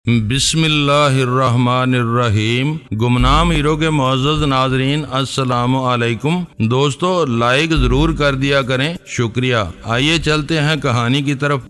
بسم اللہ الرحمن الرحیم۔ گمنام ہیرو کے معزز ناظرین السلام علیکم۔ دوستو لائک ضرور کر دیا کریں، شکریہ۔ آئیے چلتے ہیں کہانی کی طرف۔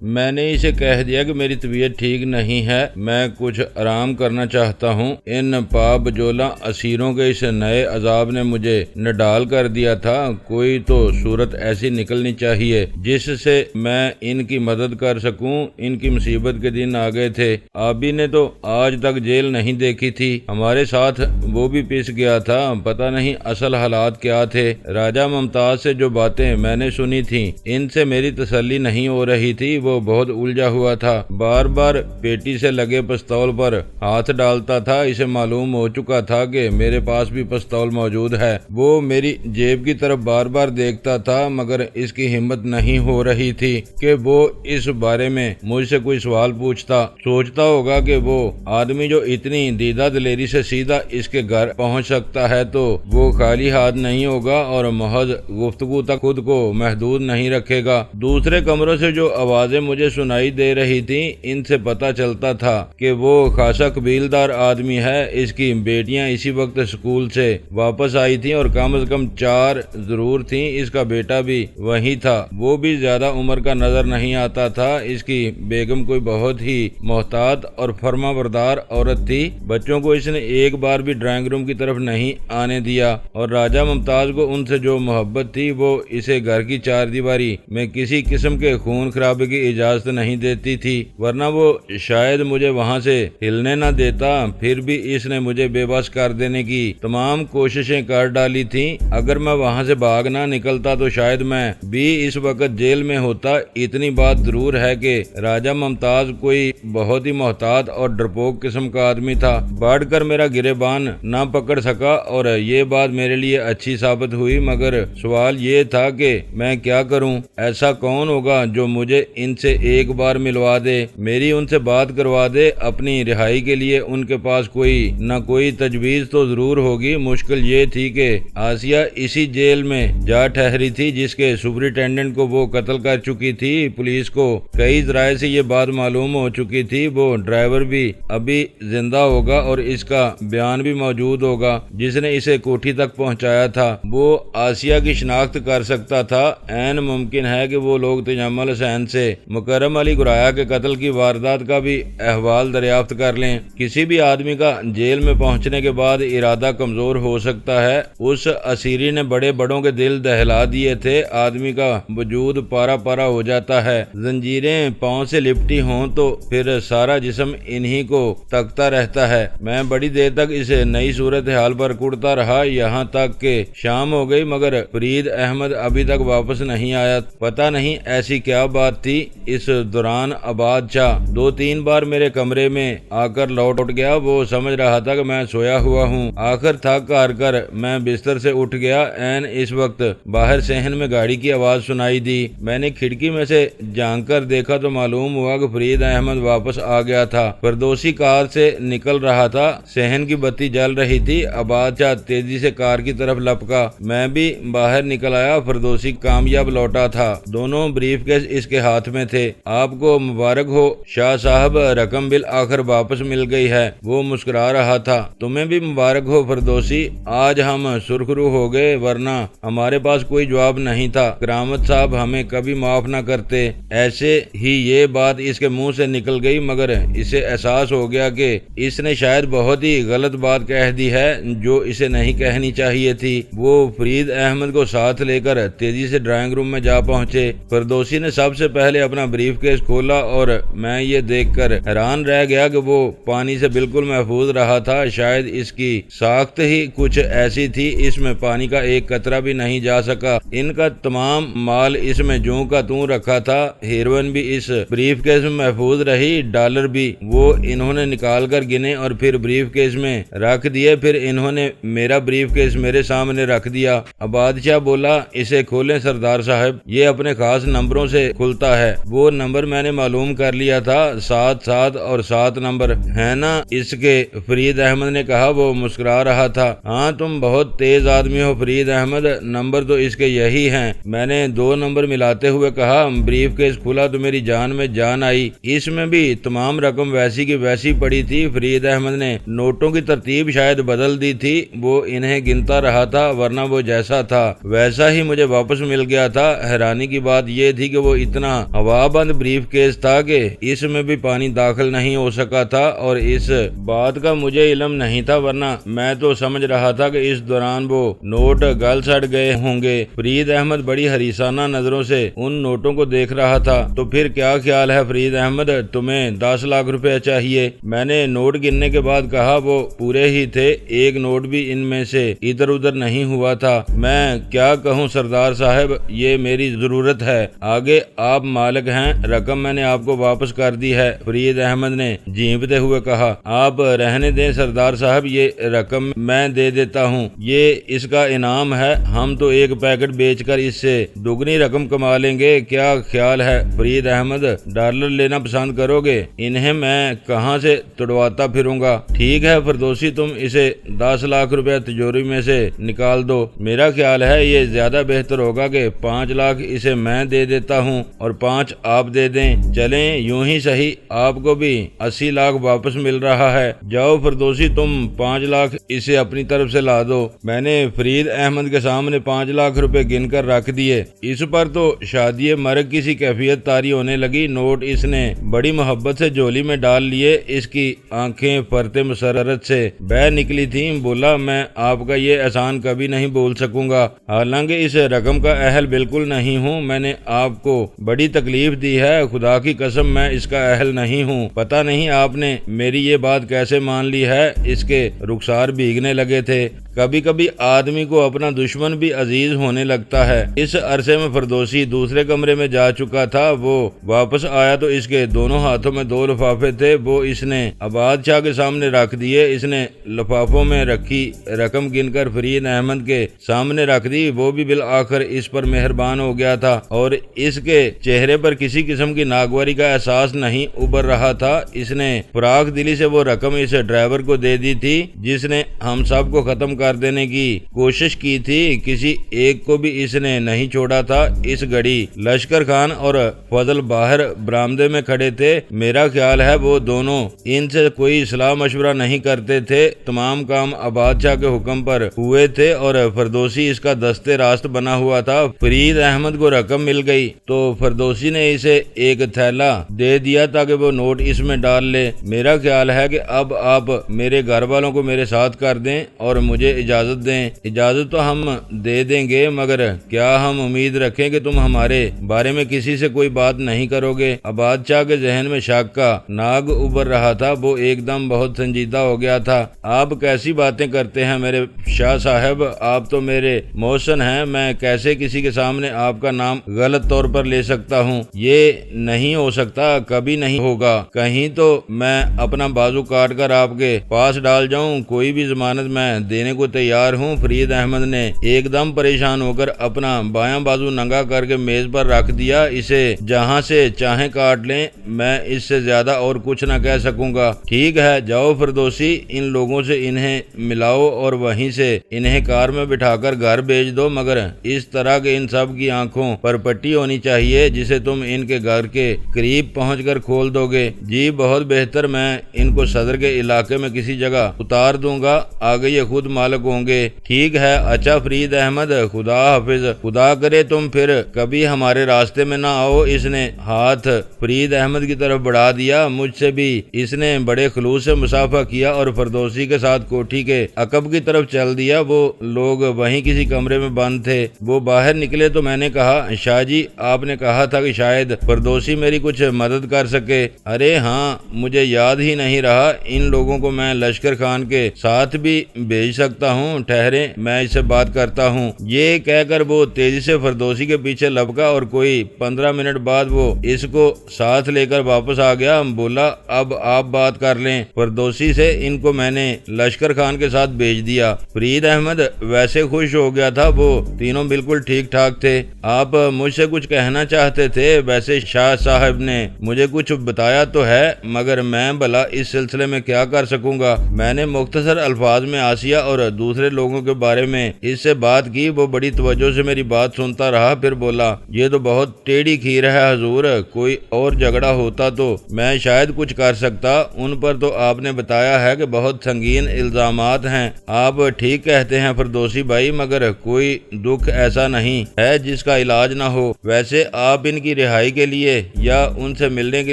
میں نے اسے کہہ دیا کہ میری طبیعت ٹھیک نہیں ہے، میں کچھ آرام کرنا چاہتا ہوں۔ ان پابجولہ اسیروں کے اس نئے عذاب نے مجھے نڈال کر دیا تھا۔ کوئی تو صورت ایسی نکلنی چاہیے جس سے میں ان کی مدد کر سکوں۔ ان کی مصیبت کے دن آ گئے تھے۔ آبی نے تو آج تک جیل نہیں دیکھی تھی، ہمارے ساتھ وہ بھی پس گیا تھا۔ پتہ نہیں اصل حالات کیا تھے۔ راجہ ممتاز سے جو باتیں میں نے سنی تھیں، ان سے میری تسلی نہیں ہو رہی تھی۔ وہ بہت الجھا ہوا تھا، بار بار پیٹی سے لگے پستول پر ہاتھ ڈالتا تھا۔ اسے معلوم ہو چکا تھا کہ میرے پاس بھی پستول موجود ہے۔ وہ میری جیب کی طرف بار بار دیکھتا تھا، مگر اس کی ہمت نہیں ہو رہی تھی کہ وہ اس بارے میں مجھ سے کوئی سوال پوچھتا۔ سوچتا ہوگا کہ وہ آدمی جو اتنی دیدہ دلیری سے سیدھا اس کے گھر پہنچ سکتا ہے تو وہ خالی ہاتھ نہیں ہوگا اور محض گفتگو تک خود کو محدود نہیں رکھے گا۔ دوسرے کمروں سے جو آوازیں مجھے سنائی دے رہی تھی، ان سے پتہ چلتا تھا کہ وہ خاصا قبیلدار آدمی ہے۔ اس کی بیٹیاں اسی وقت اسکول سے واپس آئی تھیں اور کم از کم 4 ضرور تھیں۔ اس کا بیٹا بھی وہی تھا، وہ بھی زیادہ عمر کا نظر نہیں آتا تھا۔ اس کی بیگم کوئی بہت ہی محتاط اور فرما بردار عورت تھی۔ بچوں کو اس نے ایک بار بھی ڈرائنگ روم کی طرف نہیں آنے دیا، اور راجہ ممتاز کو ان سے جو محبت تھی وہ اسے گھر کی 4 دیواری میں کسی قسم کے خون خرابے کی اجازت نہیں دیتی تھی، ورنہ وہ شاید مجھے وہاں سے ہلنے نہ دیتا۔ پھر بھی اس نے مجھے بے بس کر دینے کی تمام کوششیں کر ڈالی تھیں۔ اگر میں وہاں سے بھاگ نہ نکلتا تو شاید میں بھی اس وقت جیل میں ہوتا۔ اتنی بات ضرور ہے کہ راجہ ممتاز کوئی بہت ہی محتاط اور ڈرپوک قسم کا آدمی تھا۔ بڑھ کر میرا گریبان نہ پکڑ سکا اور یہ بات میرے لیے اچھی ثابت ہوئی، مگر سوال یہ تھا کہ میں کیا کروں؟ ایسا کون ہوگا جو مجھے ان سے ایک بار ملوا دے، میری ان سے بات کروا دے؟ اپنی رہائی کے لیے ان کے پاس کوئی نہ کوئی تجویز تو ضرور ہوگی۔ مشکل یہ تھی کہ آسیہ اسی جیل میں جا ٹھہری تھی جس کے سپرنٹینڈنٹ کو وہ قتل کر چکی تھی۔ پولیس کو کئی ذرائع سے یہ بات معلوم ہو چکی تھی۔ وہ ڈرائیور بھی ابھی زندہ ہوگا اور اس کا بیان بھی موجود ہوگا جس نے اسے کوٹھی تک پہنچایا تھا۔ وہ آسیہ کی شناخت کر سکتا تھا۔ عین ممکن ہے کہ وہ لوگ تجمل حسین سے مکرم علی گرایا کے قتل کی واردات کا بھی احوال دریافت کر لیں۔ کسی بھی آدمی کا جیل میں پہنچنے کے بعد ارادہ کمزور ہو سکتا ہے۔ اس اسیری نے بڑے بڑوں کے دل دہلا دیے تھے۔ آدمی کا وجود پارا پارا ہو جاتا ہے۔ زنجیریں پاؤں سے لپٹی ہوں تو پھر سارا جسم انہی کو تکتا رہتا ہے۔ میں بڑی دیر تک اس نئی صورتحال پر کڑتا رہا، یہاں تک کہ شام ہو گئی، مگر فرید احمد ابھی تک واپس نہیں آیا۔ پتہ نہیں ایسی کیا بات تھی۔ اس دوران عباد شاہ 2-3 بار میرے کمرے میں آ کر لوٹ گیا۔ وہ سمجھ رہا تھا کہ میں سویا ہوا ہوں۔ آخر تھک ہار کر میں بستر سے اٹھ گیا۔ عین اس وقت باہر صحن میں گاڑی کی آواز سنائی دی۔ میں نے کھڑکی میں سے جھانک کر دیکھا تو معلوم ہوا کہ فرید احمد واپس آ گیا تھا۔ فردوسی کار سے نکل رہا تھا، صحن کی بتی جل رہی تھی۔ عباد شاہ تیزی سے کار کی طرف لپکا، میں بھی باہر نکل آیا۔ فردوسی کامیاب لوٹا تھا، دونوں بریف کیس اس کے ہاتھ میں تھے۔ آپ کو مبارک ہو شاہ صاحب، رقم بالآخر واپس مل گئی ہے۔ وہ مسکرا رہا تھا۔ تمہیں بھی مبارک ہو فردوسی، آج ہم سرخرو ہو گئے، ورنہ ہمارے پاس کوئی جواب نہیں تھا۔ کرامت صاحب ہمیں کبھی معاف نہ کرتے۔ ایسے ہی یہ بات اس کے منہ سے نکل گئی، مگر اسے احساس ہو گیا کہ اس نے شاید بہت ہی غلط بات کہہ دی ہے جو اسے نہیں کہنی چاہیے تھی۔ وہ فرید احمد کو ساتھ لے کر تیزی سے ڈرائنگ روم میں جا پہنچے۔ فردوسی نے سب سے پہلے اپنا بریف کیس کھولا اور میں یہ دیکھ کر حیران رہ گیا کہ وہ پانی سے بالکل محفوظ رہا تھا۔ شاید اس کی ساخت ہی کچھ ایسی تھی، اس میں پانی کا ایک قطرہ بھی نہیں جا سکا۔ ان کا تمام مال اس میں جوں کا توں رکھا تھا۔ ہیروئن بھی اس بریف کیس میں محفوظ رہی، ڈالر بھی۔ وہ انہوں نے نکال کر گنے اور پھر بریف کیس میں رکھ دیے۔ پھر انہوں نے میرا بریف کیس میرے سامنے رکھ دیا۔ عباد شاہ بولا، اسے کھولیں سردار صاحب، یہ اپنے خاص نمبروں سے کھلتا ہے۔ وہ نمبر میں نے معلوم کر لیا تھا، 7 اور 7 نمبر ہے نا اس کے؟ فرید احمد نے کہا۔ وہ مسکرا رہا تھا۔ ہاں تم بہت تیز آدمی ہو فرید احمد، نمبر تو اس کے یہی ہیں۔ میں نے 2 نمبر ملاتے ہوئے کہا۔ بریف کیس کھلا تو میری جان میں جان آئی، اس میں بھی تمام رقم ویسی کی ویسی پڑی تھی۔ فرید احمد نے نوٹوں کی ترتیب شاید بدل دی تھی، وہ انہیں گنتا رہا تھا، ورنہ وہ جیسا تھا ویسا ہی مجھے واپس مل گیا تھا۔ حیرانی کی بات یہ تھی کہ وہ اتنا ہوا بند بریف کیس تھا کہ اس میں بھی پانی داخل نہیں ہو سکا تھا، اور اس بات کا مجھے علم نہیں تھا، ورنہ میں تو سمجھ رہا تھا کہ اس دوران وہ نوٹ گل سڑ گئے ہوں گے۔ فرید احمد بڑی حریصانہ نظروں سے ان نوٹوں کو دیکھ رہا تھا۔ تو پھر کیا خیال ہے فرید احمد، تمہیں 10 لاکھ روپے چاہیے؟ میں نے نوٹ گننے کے بعد کہا۔ وہ پورے ہی تھے، ایک نوٹ بھی ان میں سے ادھر ادھر نہیں ہوا تھا۔ میں کیا کہوں سردار صاحب، یہ میری ضرورت ہے، آگے آپ مالک ہیں، رقم میں نے آپ کو واپس کر دی ہے، فرید احمد نے جھینپتے ہوئے کہا۔ آپ رہنے دیں سردار صاحب، یہ رقم میں دے دیتا ہوں، یہ اس کا انعام ہے، ہم تو ایک پیکٹ بیچ کر اس سے دگنی رقم کما لیں گے۔ کیا خیال ہے فرید احمد، ڈالر لینا پسند کرو گے؟ انہیں میں کہاں سے تڑواتا پھروں گا؟ ٹھیک ہے فردوسی، تم اسے 10 لاکھ روپے تجوری میں سے نکال دو۔ میرا خیال ہے یہ زیادہ بہتر ہوگا کہ 5 لاکھ اسے میں دے دیتا ہوں اور 5 آپ دے دیں۔ چلیں یوں ہی صحیح، آپ کو بھی 80 لاکھ واپس مل رہا ہے۔ جاؤ فردوسی، تم 5 لاکھ اسے اپنی طرف سے لا دو۔ میں نے فرید احمد کے سامنے 5 لاکھ روپے گن کر رکھ دیے۔ اس پر تو شادی مرگ کی سی کیفیت طاری ہونے لگی۔ نوٹ اس نے بڑی محبت سے جولی میں ڈال لیے، اس کی آنکھیں پرتے مسرت سے بہہ نکلی تھیں۔ بولا، میں آپ کا یہ احسان کبھی نہیں بول سکوں گا، حالانکہ اس رقم کا اہل بالکل نہیں ہوں۔ میں نے آپ کو بڑی تکلیف دی ہے، خدا کی قسم میں اس کا اہل نہیں ہوں۔ پتہ نہیں آپ نے میری یہ بات کیسے مان لی ہے۔ اس کے رخسار بھیگنے لگے تھے۔ کبھی کبھی آدمی کو اپنا دشمن بھی عزیز ہونے لگتا ہے۔ اس عرصے میں فردوسی دوسرے کمرے میں جا چکا تھا۔ وہ واپس آیا تو اس کے دونوں ہاتھوں میں 2 لفافے تھے، وہ اس نے عباد شاہ کے سامنے رکھ دیے۔ اس نے لفافوں میں رکھی رقم گن کر فرید احمد کے سامنے رکھ دی۔ وہ بھی بالآخر اس پر مہربان ہو گیا تھا، اور اس کے چہرے پر کسی قسم کی ناگواری کا احساس نہیں ابھر رہا تھا۔ اس نے فراخ دلی سے وہ رقم اس ڈرائیور کو دے دی تھی جس نے ہم سب کو ختم کر دینے کی کوشش کی تھی۔ کسی ایک کو بھی اس نے نہیں چھوڑا تھا۔ اس گھڑی لشکر خان اور فضل باہر برآمدے میں کھڑے تھے۔ میرا خیال ہے وہ دونوں ان سے کوئی صلاح مشورہ نہیں کرتے تھے۔ تمام کام عباد شاہ کے حکم پر ہوئے تھے اور فردوسی اس کا دستے راست بنا ہوا تھا۔ فرید احمد کو رقم مل گئی تو فردوسی نے اسے ایک تھیلا دے دیا تاکہ وہ نوٹ اس میں ڈال لے۔ میرا خیال ہے کہ اب آپ میرے گھر والوں کو میرے ساتھ کر دیں اور مجھے اجازت دیں۔ اجازت تو ہم دے دیں گے، مگر کیا ہم امید رکھیں کہ تم ہمارے بارے میں کسی سے کوئی بات نہیں کرو گے؟ عباد شاہ کے ذہن میں شک کا ناگ ابھر رہا تھا۔ وہ ایک دم بہت سنجیدہ ہو گیا تھا۔ آپ کیسی باتیں کرتے ہیں میرے شاہ صاحب، آپ تو میرے محسن ہیں، میں کیسے کسی کے سامنے آپ کا نام غلط طور پر لے سکتا ہوں؟ یہ نہیں ہو سکتا، کبھی نہیں ہوگا۔ کہیں تو میں اپنا بازو کاٹ کر آپ کے پاس ڈال جاؤں، کوئی بھی ضمانت میں دینے کو تیار ہوں۔ فرید احمد نے ایک دم پریشان ہو کر اپنا بایاں بازو ننگا کر کے میز پر رکھ دیا۔ اسے جہاں سے چاہیں کاٹ لیں، میں اس سے زیادہ اور کچھ نہ کہہ سکوں گا۔ ٹھیک ہے، جاؤ فردوسی، ان لوگوں سے انہیں ملاؤ اور وہیں سے انہیں کار میں بٹھا کر گھر بھیج دو، مگر اس طرح کہ ان سب کی آنکھوں پر پٹی ہونی چاہیے جسے تم ان کے گھر کے قریب پہنچ کر کھول دو گے۔ جی بہت بہتر، میں ان کو صدر کے علاقے میں کسی جگہ اتار دوں گا، آگے یہ خود مالک ہوں گے۔ ٹھیک ہے، اچھا فرید احمد، خدا حافظ، خدا کرے تم پھر کبھی ہمارے راستے میں نہ آؤ۔ اس نے ہاتھ فرید احمد کی طرف بڑھا دیا۔ مجھ سے بھی اس نے بڑے خلوص سے مصافحہ کیا اور فردوسی کے ساتھ کوٹھی کے عقب کی طرف چل دیا۔ وہ لوگ وہیں کسی کمرے میں بند تھے۔ وہ باہر نکلے تو میں نے کہا، شاہ جی آپ نے کہا تھا کہ شاید فردوسی میری کچھ مدد کر سکے۔ ارے ہاں، مجھے یاد ہی نہیں رہا، ان لوگوں کو میں لشکر خان کے ساتھ بھی بھیج سکتا سکتا ہوں، ٹھہریں میں اس سے بات کرتا ہوں۔ یہ کہہ کر وہ تیزی سے فردوسی کے پیچھے لپکا اور کوئی 15 منٹ بعد وہ اس کو ساتھ لے کر واپس آ گیا۔ بولا اب آپ بات کر لیں فردوسی سے، ان کو میں نے لشکر خان کے ساتھ بھیج دیا۔ فرید احمد ویسے خوش ہو گیا تھا، وہ تینوں بالکل ٹھیک ٹھاک تھے۔ آپ مجھ سے کچھ کہنا چاہتے تھے؟ ویسے شاہ صاحب نے مجھے کچھ بتایا تو ہے، مگر میں بھلا اس سلسلے میں کیا کر سکوں گا؟ میں نے مختصر الفاظ میں آسیہ اور دوسرے لوگوں کے بارے میں اس سے بات کی۔ وہ بڑی توجہ سے میری بات سنتا رہا، پھر بولا یہ تو بہت ٹیڑھی کھیر ہے حضور، کوئی اور جھگڑا ہوتا تو میں شاید کچھ کر سکتا، ان پر تو آپ نے بتایا ہے کہ بہت سنگین الزامات ہیں۔ آپ ٹھیک کہتے ہیں فردوسی بھائی، مگر کوئی دکھ ایسا نہیں ہے جس کا علاج نہ ہو۔ ویسے آپ ان کی رہائی کے لیے یا ان سے ملنے کے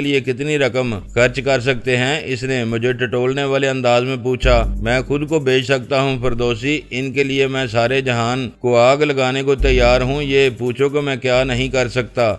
لیے کتنی رقم خرچ کر سکتے ہیں؟ اس نے مجھے ٹٹولنے والے انداز میں پوچھا۔ میں خود کو بیچ سکتا ہوں فردوسی، ان کے لیے میں سارے جہان کو آگ لگانے کو تیار ہوں، یہ پوچھو کہ میں کیا نہیں کر سکتا۔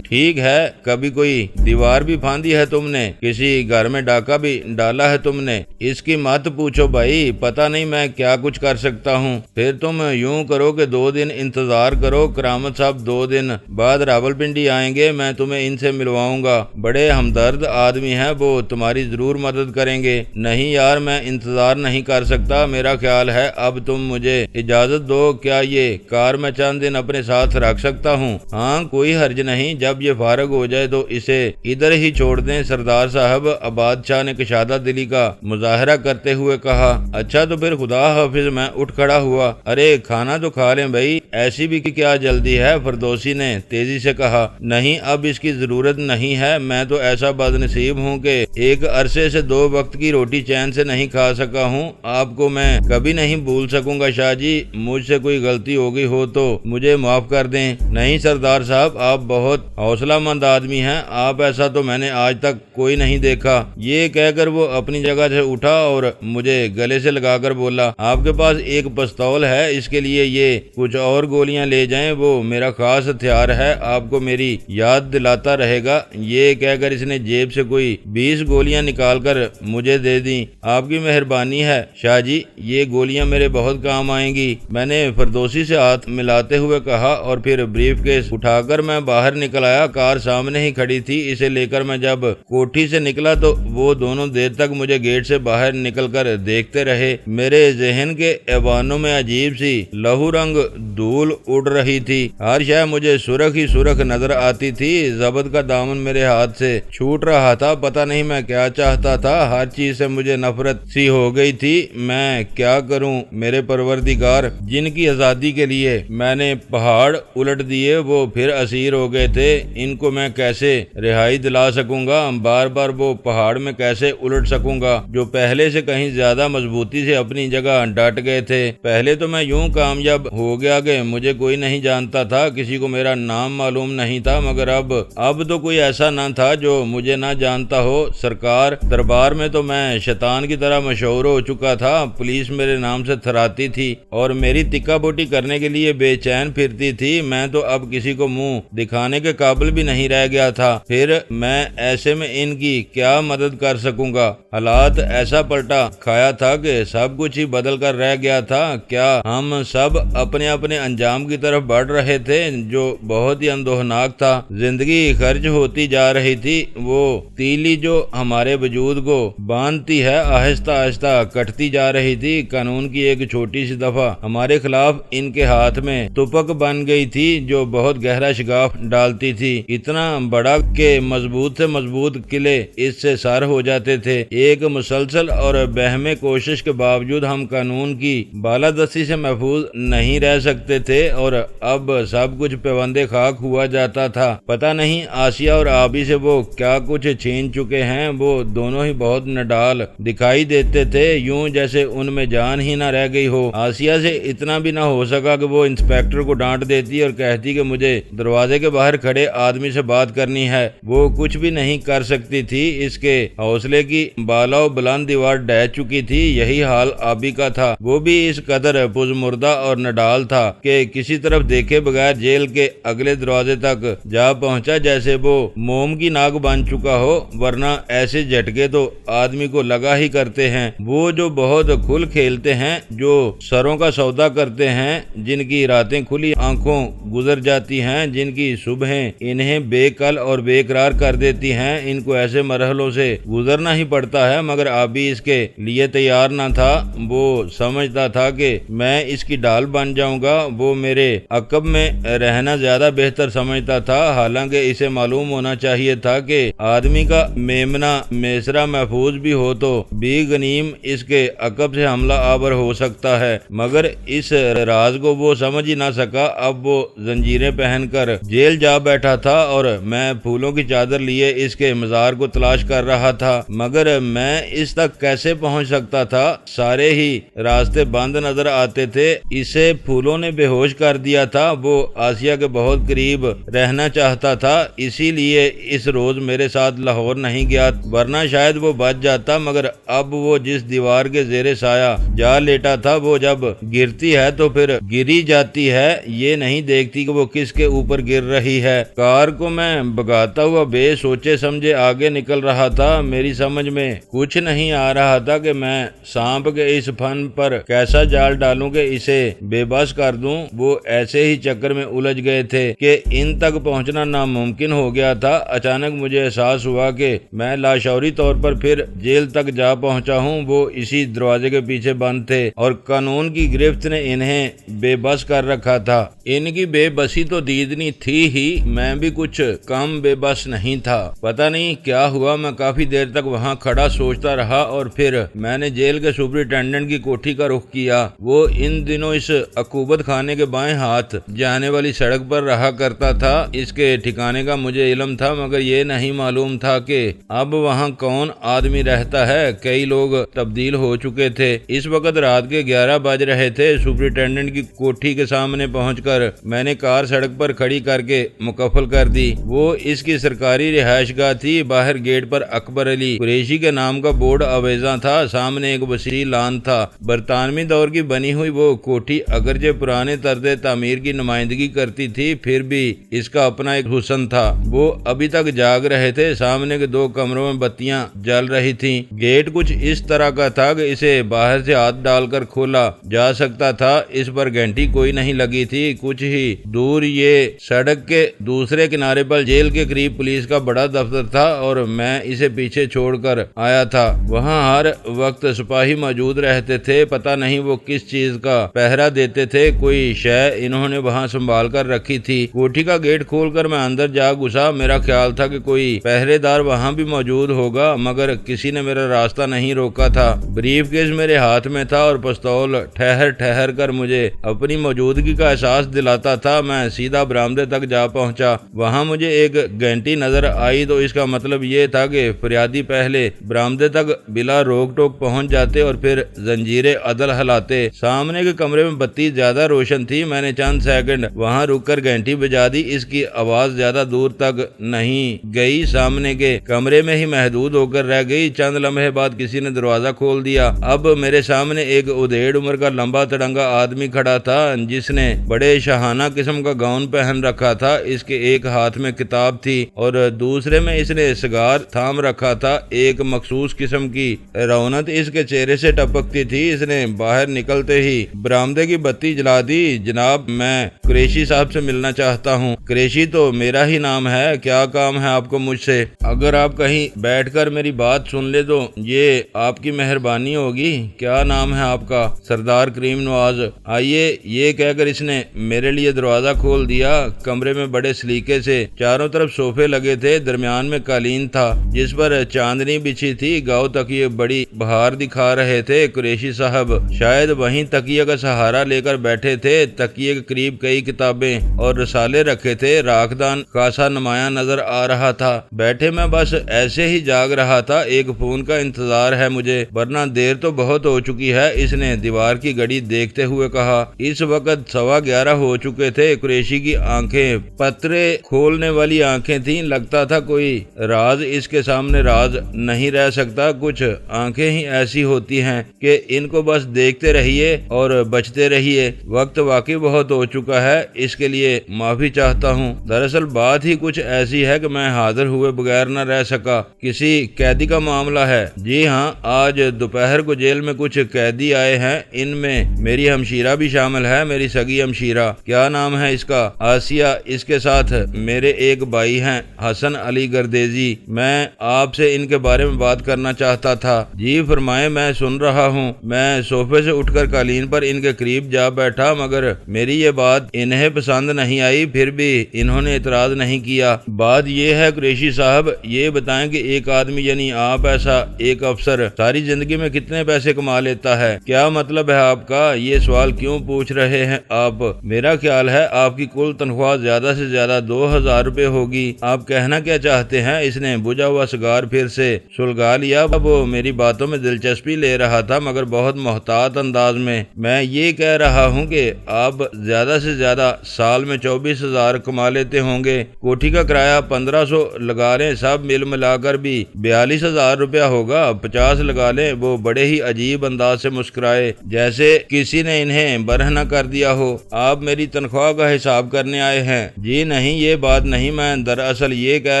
ٹھیک ہے، کبھی کوئی دیوار بھی پھاندی ہے تم نے؟ کسی گھر میں ڈاکہ بھی ڈالا ہے تم نے؟ اس کی مت پوچھو بھائی، پتہ نہیں میں کیا کچھ کر سکتا ہوں۔ پھر تم یوں کرو کہ 2 دن انتظار کرو، کرامت صاحب 2 دن بعد راولپنڈی آئیں گے، میں تمہیں ان سے ملواؤں گا، بڑے ہمدرد آدمی ہیں، وہ تمہاری ضرور مدد کریں گے۔ نہیں یار، میں انتظار نہیں کر سکتا، میرا خیال ہے اب تم مجھے اجازت دو، کیا یہ کار میں چند دن اپنے ساتھ رکھ سکتا ہوں؟ ہاں کوئی حرج نہیں، جب یہ فارغ ہو جائے تو اسے ادھر ہی چھوڑ دیں۔ سردار صاحب، آباد شاہ نے کشادہ دلی کا مظاہرہ کرتے ہوئے کہا۔ اچھا تو پھر خدا حافظ۔ میں اٹھ کھڑا ہوا۔ ارے کھانا تو کھا لیں بھائی، ایسی بھی کیا جلدی ہے؟ فردوسی نے تیزی سے کہا۔ نہیں اب اس کی ضرورت نہیں ہے، میں تو ایسا بد نصیب ہوں کہ ایک عرصے سے 2 وقت کی روٹی چین سے نہیں کھا سکا ہوں۔ آپ کو میں کبھی نہیں بھول سکوں گا شاہ جی، مجھ سے کوئی غلطی ہو گئی ہو تو مجھے معاف کر دیں۔ نہیں سردار صاحب، آپ بہت حوصلہ مند آدمی ہیں، آپ ایسا تو میں نے آج تک کوئی نہیں دیکھا۔ یہ کہہ کر وہ اپنی جگہ سے اٹھا اور مجھے گلے سے لگا کر بولا، آپ کے پاس ایک پستول ہے، اس کے لیے یہ کچھ اور گولیاں لے جائیں، وہ میرا خاص ہتھیار ہے، آپ کو میری یاد دلاتا رہے گا۔ یہ کہہ کر اس نے جیب سے کوئی 20 گولیاں نکال کر مجھے دے دیں۔ آپ کی مہربانی ہے شاہ جی، یہ گولیاں میرے بہت کام آئیں گی، میں نے فردوسی سے ہاتھ ملاتے ہوئے کہا، اور پھر بریف کیس اٹھا کر میں باہر نکل آیا۔ کار سامنے ہی کھڑی تھی، اسے لے کر میں جب کوٹھی سے نکلا تو وہ دونوں دیر تک مجھے گیٹ سے باہر نکل کر دیکھتے رہے۔ میرے ذہن کے ایوانوں میں عجیب سی لہو رنگ دھول اڑ رہی تھی، ہر شے مجھے سرخ ہی سرخ نظر آتی تھی۔ ضبط کا دامن میرے ہاتھ سے چھوٹ رہا تھا، پتہ نہیں میں کیا چاہتا تھا، ہر چیز سے مجھے نفرت سی ہو گئی تھی۔ میں کیا کروں میرے پروردگار، جن کی آزادی کے لیے میں نے پہاڑ الٹ دیے وہ پھر اسیر ہو گئے تھے، ان کو میں کیسے رہائی دلا سکوں گا؟ بار بار وہ پہاڑ میں کیسے الٹ سکوں گا جو پہلے سے کہیں زیادہ مضبوطی سے اپنی جگہ ڈٹ گئے تھے؟ پہلے تو میں یوں کامیاب ہو گیا کہ مجھے کوئی نہیں جانتا تھا، کسی کو میرا نام معلوم نہیں تھا، مگر اب تو کوئی ایسا نہ تھا جو مجھے نہ جانتا ہو۔ سرکار دربار میں تو میں شیطان کی طرح مشہور ہو چکا تھا، پولیس میرے نام سے تھراتی تھی اور میری ٹکا بوٹی کرنے کے لیے بے چین پھرتی تھی، میں تو اب کسی کو منہ دکھانے کے قابل بھی نہیں رہ گیا تھا، پھر میں ایسے میں ان کی کیا مدد کر سکوں گا؟ حالات ایسا پلٹا کھایا تھا کہ سب کچھ ہی بدل کر رہ گیا تھا۔ کیا ہم سب اپنے اپنے انجام کی طرف بڑھ رہے تھے جو بہت ہی اندوہناک تھا؟ زندگی خرچ ہوتی جا رہی تھی، وہ تیلی جو ہمارے وجود کو باندھتی ہے آہستہ آہستہ کٹتی جا رہی تھی۔ قانون کی ایک چھوٹی سی دفعہ ہمارے خلاف ان کے ہاتھ میں توپک بن گئی تھی جو بہت گہرا شگاف ڈالتی تھی، اتنا بڑا کہ مضبوط سے مضبوط قلعے اس سے سر ہو جاتے تھے۔ ایک مسلسل اور بہمے کوشش کے باوجود ہم قانون کی بالادستی سے محفوظ نہیں رہ سکتے تھے، اور اب سب کچھ پیوندے خاک ہوا جاتا تھا۔ پتہ نہیں آسیہ اور آبی سے وہ کیا کچھ چھین چکے ہیں، وہ دونوں ہی بہت نڈال دکھائی دیتے تھے، یوں جیسے ان میں جان ہی نہ رہ گئی ہو۔ آسیہ سے اتنا بھی نہ ہو سکا کہ وہ انسپیکٹر کو ڈانٹ دیتی اور کہتی کہ مجھے دروازے کے باہر کھڑے آدمی سے بات کرنی ہے، وہ کچھ بھی نہیں کر سکتی تھی، اس کے حوصلے کی بالا و بلند دیوار ڈہ چکی تھی۔ یہی حال آبی کا تھا، وہ بھی اس قدر پزمردہ اور نڈال تھا کہ کسی طرف دیکھے بغیر جیل کے اگلے دروازے تک جا پہنچا جیسے وہ موم کی ناک بن چکا ہو، ورنہ ایسے جھٹکے تو آدمی کو لگا ہی کرتے ہیں۔ وہ جو بہت کھل کھیلتے ہیں, جو سروں کا سودا کرتے ہیں, جن کی راتیں کھلی آنکھوں گزر جاتی ہیں, جن کی صبحیں انہیں بے کل اور بے قرار کر دیتی ہیں, ان کو ایسے مرحلوں سے گزرنا ہی پڑتا ہے. مگر ابھی اس کے لیے تیار نہ تھا. وہ سمجھتا تھا کہ میں اس کی ڈال بن جاؤں گا. وہ میرے عقب میں رہنا زیادہ بہتر سمجھتا تھا, حالانکہ اسے معلوم ہونا چاہیے تھا کہ آدمی کا میمنہ میسرا محفوظ بھی ہو تو بھی غنیم اس کے عقب سے حملہ آور ہو سکتا ہے. مگر اس راز کو وہ سمجھ ہی نہ سکا. اب وہ زنجیریں پہن کر جیل جا بیٹھا تھا اور میں پھولوں کی چادر لیے اس کے مزار کو تلاش کر رہا تھا. مگر میں اس تک کیسے پہنچ سکتا تھا؟ سارے ہی راستے بند نظر آتے تھے. اسے پھولوں نے بے ہوش کر دیا تھا. وہ آسیہ کے بہت قریب رہنا چاہتا تھا, اسی لیے اس روز میرے ساتھ لاہور نہیں گیا, ورنہ شاید وہ بچ جاتا. مگر اب وہ جس دیوار کے زیر سایہ جا لیٹا تھا, وہ جب گرتی ہے تو پھر گری جاتی ہے, یہ نہیں دیکھتی کہ وہ کس کے اوپر گر رہی ہے. کار کو میں بگاتا ہوا بے سوچے سمجھے آگے نکل رہا تھا. میری سمجھ میں کچھ نہیں آ رہا تھا کہ میں سانپ کے اس فن پر کیسا جال ڈالوں کہ اسے بے بس کر دوں. وہ ایسے ہی چکر میں الجھ گئے تھے کہ ان تک پہنچنا ناممکن ہو گیا تھا. اچانک مجھے احساس ہوا کہ میں لاشعوری طور پر پھر جیل تک جا پہنچا ہوں. وہ اسی دروازے کے پیچھے بند تھے اور قانون کی گرفت نے انہیں بے بس کر رکھا تھا. ان کی بے بسی تو دیدنی تھی ہی, میں بھی کچھ کم بے بس نہیں تھا. پتہ نہیں کیا ہوا, میں کافی دیر تک وہاں کھڑا سوچتا رہا اور پھر میں نے جیل کے سپرنٹینڈنٹ کی کوٹھی کا رخ کیا. وہ ان دنوں اس عقوبت خانے کے بائیں ہاتھ جانے والی سڑک پر رہا کرتا تھا. اس کے ٹھکانے کا مجھے علم تھا, مگر یہ نہیں معلوم تھا کہ اب وہاں کون آدمی رہتا ہے. کئی لوگ تبدیل ہو چکے تھے. اس وقت رات کے 11 بج رہے تھے. سپرنٹینڈنٹ کی کوٹھی کے سامنے پہنچ کر میں نے کار سڑک پر کھڑی کر کے مکفل کر دی. وہ اس کی سرکاری رہائش گاہ تھی. باہر گیٹ پر اکبر علی قریشی کے نام کا بورڈ آویزاں تھا. سامنے ایک وسیع لان تھا. برطانوی دور کی بنی ہوئی وہ کوٹھی اگرچہ پرانے طرز تعمیر کی نمائندگی کرتی تھی, پھر بھی اس کا اپنا ایک حسن تھا. وہ ابھی تک جاگ رہے تھے. سامنے کے 2 کمروں میں بتیاں جل رہی تھیں. گیٹ کچھ اس طرح کا تھا کہ اسے باہر سے ہاتھ ڈال کر کھولا جا سکتا تھا. اس پر گھنٹی کوئی نہیں لگی تھی. کچھ ہی دور یہ سڑک کے دوسرے کنارے پر جیل کے قریب پولیس کا بڑا دفتر تھا اور میں اسے پیچھے چھوڑ کر آیا تھا. وہاں ہر وقت سپاہی موجود رہتے تھے. پتہ نہیں وہ کس چیز کا پہرا دیتے تھے. کوئی شے انہوں نے وہاں سنبھال کر رکھی تھی. کوٹھی کا گیٹ کھول کر میں اندر جا گھسا. میرا خیال تھا کہ کوئی پہرے دار وہاں بھی موجود ہوگا, مگر کسی نے میرا راستہ نہیں روکا تھا. بریف کیس میرے ہاتھ میں تھا اور پستول ٹھہر ٹھہر کر مجھے اپنی موجودگی کا احساس دلاتا تھا. میں سیدھا برآمدے تک جا پہنچا. وہاں مجھے ایک گھنٹی نظر آئی تو اس کا مطلب یہ تھا کہ فریادی پہلے برآمدے تک بلا روک ٹوک پہنچ جاتے اور پھر زنجیریں عدل ہلاتے. سامنے کے کمرے میں بتی زیادہ روشن تھی. میں نے چند سیکنڈ وہاں رک کر گھنٹی بجا دی. اس کی آواز زیادہ دور تک نہیں گئی, سامنے کے کمرے میں ہی محدود ہو کر رہ گئی. چند لمحے بعد کسی نے دروازہ کھول دیا. اب میرے سامنے ایک ادھیڑ عمر کا لمبا تڑنگا آدمی کھڑا تھا, جس نے بڑے شاہانہ قسم کا گاؤن پہن رکھا تھا. اس کے ایک ہاتھ میں کتاب تھی اور دوسرے میں اس نے سگار تھام رکھا تھا. ایک مخصوص قسم کی رونق اس کے چہرے سے ٹپکتی تھی. اس نے باہر نکلتے ہی برآمدے کی بتی جلا دی. جناب, میں قریشی صاحب سے ملنا چاہتا ہوں. قریشی تو میرا ہی نام ہے. کیا کام ہے آپ کو مجھ سے؟ اگر آپ کہیں بیٹھ کر میری بات سن لے تو یہ آپ کی مہربانی ہوگی. کیا نام ہے آپ کا؟ سردار کریم نواز. آئیے, یہ کہہ کر اس نے میرے لیے دروازہ کھول دیا. کمرے میں بڑے سلیقے سے چاروں طرف صوفے لگے تھے. درمیان میں قالین تھا جس پر چاندنی بچھی تھی. گاؤں تکیے بڑی بہار دکھا رہے تھے. قریشی صاحب شاید وہیں تکیے کا سہارا لے کر بیٹھے تھے. تکیے کے قریب کئی کتابیں اور رسالے رکھے تھے. راکدان خاصا نمایاں نظر آ رہا تھا. بیٹھے میں بس ایسے ہی جاگ رہا تھا. ایک فون کا انتظار ہے مجھے, ورنہ دیر تو بہت ہو چکی ہے. اس نے دیوار کی گھڑی دیکھتے ہوئے کہا. اس وقت 11:15 ہو چکے تھے. قریشی کی آنکھیں پترے کھولنے والی آنکھیں تھیں. لگتا تھا کوئی راز اس کے سامنے راز نہیں رہ سکتا. کچھ آنکھیں ہی ایسی ہوتی ہیں کہ ان کو بس دیکھتے رہیے اور بچتے رہیے. وقت واقعی بہت ہو چکا ہے, اس کے لیے معافی چاہتا ہوں. دراصل بات ہی کچھ ایسی ہے کہ میں حاضر ہوئے بغیر نہ رہ سکا. کسی قیدی کا معاملہ ہے. جی ہاں, آج دوپہر کو جیل میں کچھ کچھ قیدی آئے ہیں، ان میں میری ہمشیرہ بھی شامل ہے، میری سگی ہمشیرہ، کیا نام ہے اس کا؟ آسیہ۔ اس کے ساتھ میرے ایک بھائی ہیں حسن علی گردیزی، میں آپ سے ان کے بارے میں بات کرنا چاہتا تھا۔ جی فرمائیں، میں سن رہا ہوں۔ میں صوفے سے اٹھ کر قالین پر ان کے قریب جا بیٹھا، مگر میری یہ بات انہیں پسند نہیں آئی، پھر بھی انہوں نے اعتراض نہیں کیا۔ بات یہ ہے قریشی صاحب، یہ بتائیں کہ ایک آدمی یعنی آپ ایسا ایک افسر ساری زندگی میں کتنے پیسے کما لیتا ہے؟ کیا مطلب ہے آپ کا؟ یہ سوال کیوں پوچھ رہے ہیں آپ؟ میرا خیال ہے آپ کی کل تنخواہ زیادہ سے زیادہ 2000 روپے ہوگی۔ آپ کہنا کیا چاہتے ہیں؟ اس نے بجھا ہوا سگار پھر سے سلگا لیا۔ وہ میری باتوں میں دلچسپی لے رہا تھا، مگر بہت محتاط انداز میں۔ میں یہ کہہ رہا ہوں کہ آپ زیادہ سے زیادہ سال میں 24,000 کما لیتے ہوں گے۔ کوٹھی کا کرایہ 1500 لگا لیں، سب مل ملا کر بھی 42,000 روپیہ ہوگا۔ 50 لگا لیں۔ وہ بڑے ہی عجیب انداز سے مسکرائے، جیسے کسی نے انہیں برہنہ کر دیا ہو۔ آپ میری تنخواہ کا حساب کرنے آئے ہیں؟ جی نہیں، یہ بات نہیں، میں دراصل یہ کہہ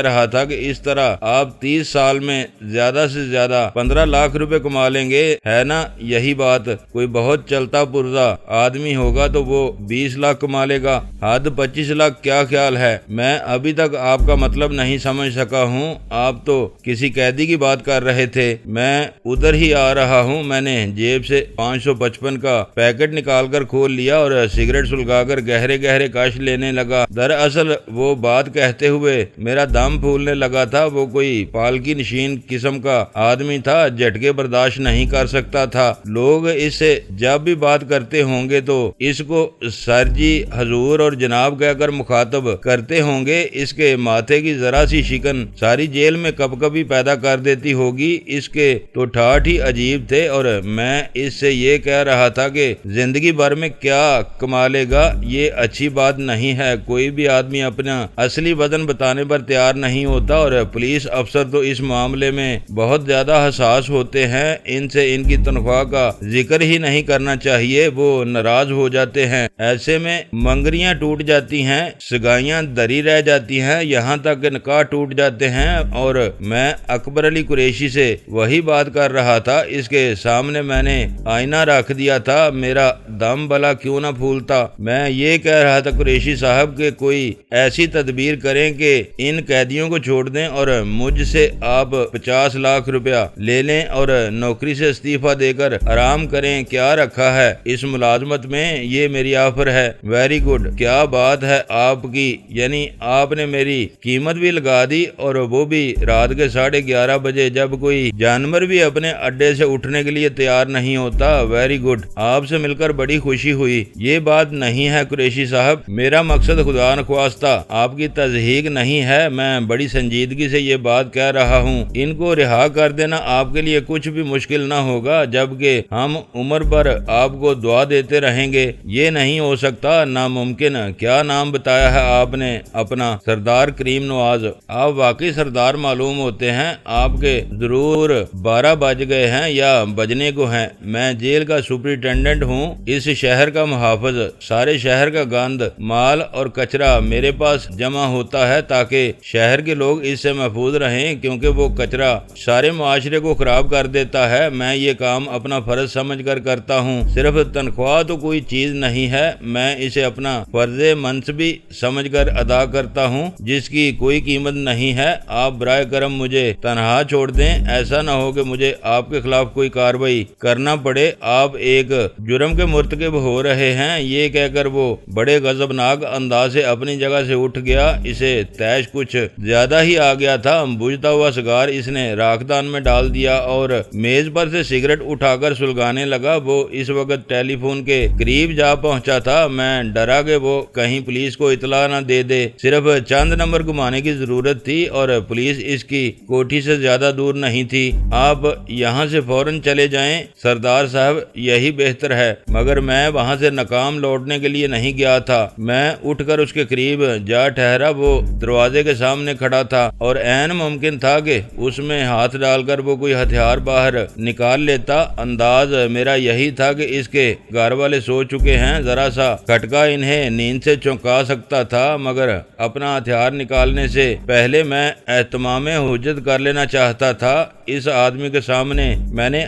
رہا تھا کہ اس طرح آپ 30 سال میں زیادہ سے زیادہ 15 لاکھ روپے کما لیں گے، ہے نا یہی بات؟ کوئی بہت چلتا پرزا آدمی ہوگا تو وہ 20 لاکھ کما لے گا، حد 25 لاکھ۔ کیا خیال ہے؟ میں ابھی تک آپ کا مطلب نہیں سمجھ سکا ہوں۔ آپ تو کسی قیدی کی بات کر رہے تھے، میں ادھر ہی آ رہا ہوں۔ میں نے جیب سے 555 کا پیکٹ نکال کر کھول لیا اور سگریٹ سلگا کر گہرے گہرے کش لینے لگا۔ دراصل وہ بات کہتے ہوئے میرا دم پھولنے لگا تھا۔ وہ کوئی پالکی نشین قسم کا آدمی تھا، جھٹکے برداشت نہیں کر سکتا تھا۔ لوگ اس سے جب بھی بات کرتے ہوں گے تو اس کو سر جی، حضور اور جناب کہہ کر مخاطب کرتے ہوں گے۔ اس کے ماتھے کی ذرا سی شکن ساری جیل میں کب کبھی پیدا کر دیتی ہوگی۔ اس کے تو ٹھاٹ ہی عجیب تھے، اور میں اس سے یہ کہہ رہا تھا کہ زندگی بھر میں کیا کما لے گا، یہ اچھی بات نہیں ہے۔ کوئی بھی آدمی اپنا اصلی وزن بتانے پر تیار نہیں ہوتا، اور پولیس افسر تو اس معاملے میں بہت زیادہ حساس ہوتے ہیں۔ ان سے ان کی تنخواہ کا ذکر ہی نہیں کرنا چاہیے، وہ ناراض ہو جاتے ہیں۔ ایسے میں منگریاں ٹوٹ جاتی ہیں، سگائیاں دری رہ جاتی ہیں، یہاں تک کہ نکاح ٹوٹ جاتے ہیں۔ اور میں اکبر علی قریشی سے وہی بات کر رہا تھا۔ اس کے سامنے میں نے آئینہ رکھ دیا تھا، میرا دم بلا کیوں نہ پھولتا۔ میں یہ کہہ رہا تھا قریشی صاحب کہ کوئی ایسی تدبیر کریں کہ ان قیدیوں کو چھوڑ دیں اور مجھ سے آپ 50 لاکھ روپیہ لے لیں اور نوکری سے استعفیٰ دے کر آرام کریں۔ کیا رکھا ہے اس ملازمت میں؟ یہ میری آفر ہے۔ ویری گڈ، کیا بات ہے آپ کی، یعنی آپ نے میری قیمت بھی لگا دی، اور وہ بھی رات کے 11:30 بجے، جب کوئی جانور بھی اپنے اڈے سے اٹھنے کے لیے تیار نہیں ہوتا۔ ویری گڈ، آپ سے مل کر بڑی خوشی ہوئی۔ یہ بات نہیں ہے قریشی صاحب، میرا مقصد خدا نخواستہ آپ کی تضحیک نہیں ہے، میں بڑی سنجیدگی سے یہ بات کہہ رہا ہوں۔ ان کو رہا کر دینا آپ کے لیے کچھ بھی مشکل نہ ہوگا، جبکہ ہم عمر بھر آپ کو دعا دیتے رہیں گے۔ یہ نہیں ہو سکتا، ناممکن۔ کیا نام بتایا ہے آپ نے اپنا؟ سردار کریم نواز۔ آپ واقعی سردار معلوم ہوتے ہیں۔ آپ کے ضرور 12 بج گئے ہیں یا بجنے کو ہیں۔ میں جیل کا سپرنٹینڈنٹ ہوں، اس شہر کا محافظ۔ سارے شہر کا گند، مال اور کچرا میرے پاس جمع ہوتا ہے تاکہ شہر کے لوگ اس سے محفوظ رہیں، کیونکہ وہ کچرا سارے معاشرے کو خراب کر دیتا ہے۔ میں یہ کام اپنا فرض سمجھ کر کرتا ہوں۔ صرف تنخواہ تو کوئی چیز نہیں ہے، میں اسے اپنا فرض منصبی سمجھ کر ادا کرتا ہوں، جس کی کوئی قیمت نہیں ہے۔ آپ برائے کرم مجھے تنہا چھوڑ دیں، ایسا نہ ہو کہ مجھے آپ کے خلاف کوئی کارروائی کرنا پڑے۔ آپ ایک جرم کے مرتکب ہو رہے ہیں۔ یہ کہہ کر وہ بڑے غضبناک انداز سے اپنی جگہ سے اٹھ گیا۔ اسے تیش کچھ زیادہ ہی آ گیا تھا۔ بجھتا ہوا سگار اس نے راکھ دان میں ڈال دیا اور میز پر سے سگریٹ اٹھا کر سلگانے لگا۔ وہ اس وقت ٹیلی فون کے قریب جا پہنچا تھا۔ میں ڈرا کہ وہ کہیں پولیس کو اطلاع نہ دے دے۔ صرف چند نمبر گھمانے کی ضرورت تھی اور پولیس اس کی کوٹھی سے زیادہ دور نہیں تھی۔ آپ یہاں سے فوراً چلے جائیں سردار صاحب، یہی بہتر ہے۔ مگر میں وہاں سے ناکام لوٹنے کے لیے نہیں گیا تھا۔ میں اٹھ کر اس کے قریب جا ٹھہرا۔ وہ دروازے کے سامنے کھڑا تھا اور عین ممکن تھا کہ اس میں ہاتھ ڈال کر وہ کوئی ہتھیار باہر نکال لیتا۔ انداز میرا یہی تھا کہ اس کے گھر والے سو چکے ہیں، ذرا سا کھٹکا انہیں نیند سے چونکا سکتا تھا، مگر اپنا ہتھیار نکالنے سے پہلے میں اہتمام حجت کر لینا چاہتا تھا۔ اس آدمی کے سامنے میں نے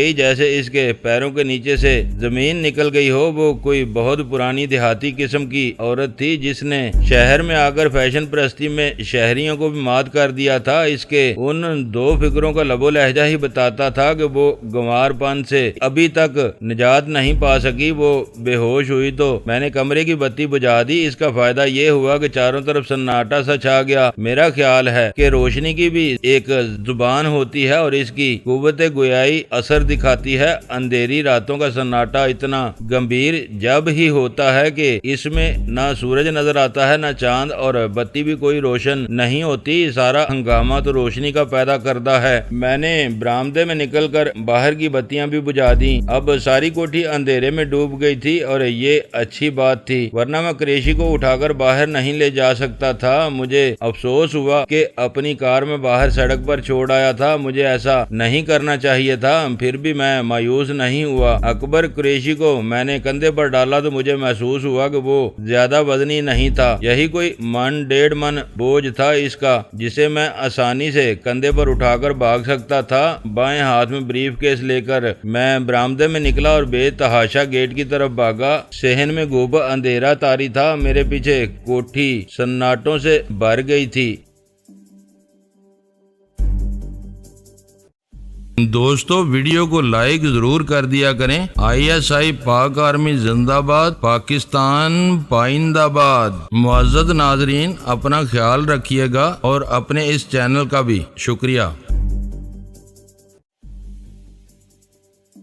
گئی جیسے اس کے پیروں کے نیچے سے زمین نکل گئی ہو۔ وہ کوئی بہت پرانی دیہاتی قسم کی عورت تھی جس نے شہر میں آ کر فیشن پرستی میں شہریوں کو بھی مات کر دیا تھا۔ اس کے ان دو فکروں کا لب و لہجہ ہی بتاتا تھا کہ وہ گنوار پن سے ابھی تک نجات نہیں پا سکی۔ وہ بے ہوش ہوئی تو میں نے کمرے کی بتی بجھا دی۔ اس کا فائدہ یہ ہوا کہ چاروں طرف سناٹا سا چھا گیا۔ میرا خیال ہے کہ روشنی کی بھی ایک زبان ہوتی ہے اور اس کی قوت گویائی اثر دکھاتی ہے۔ اندھیری راتوں کا سناٹا اتنا گمبھیر جب ہی ہوتا ہے کہ اس میں نہ سورج نظر آتا ہے، نہ چاند، اور بتی بھی کوئی روشن نہیں ہوتی۔ سارا ہنگامہ تو روشنی کا پیدا کرتا ہے۔ میں نے برآمدے میں نکل کر باہر کی بتیاں بھی بجھا دیں۔ اب ساری کوٹھی اندھیرے میں ڈوب گئی تھی اور یہ اچھی بات تھی، ورنہ میں قریشی کو اٹھا کر باہر نہیں لے جا سکتا تھا۔ مجھے افسوس ہوا کہ اپنی کار میں باہر سڑک پر چھوڑ آیا تھا۔ مجھے ایسا نہیں کرنا چاہیے تھا، پھر بھی میں مایوس نہیں ہوا۔ اکبر قریشی کو میں نے کندھے پر ڈالا تو مجھے محسوس ہوا کہ وہ زیادہ وزنی نہیں تھا، یہی کوئی 1.5 من بوجھ تھا اس کا، جسے میں آسانی سے کندھے پر اٹھا کر بھاگ سکتا تھا۔ بائیں ہاتھ میں بریف کیس لے کر میں برآمدے میں نکلا اور بے تحاشا گیٹ کی طرف بھاگا۔ صحن میں گھوب اندھیرا طاری تھا، میرے پیچھے کوٹھی سناٹوں سے بھر گئی تھی۔ دوستو ویڈیو کو لائک ضرور کر دیا کریں۔ ISI پاک آرمی زندہ باد، پاکستان پائندہ باد۔ معزز ناظرین، اپنا خیال رکھیے گا اور اپنے اس چینل کا بھی شکریہ۔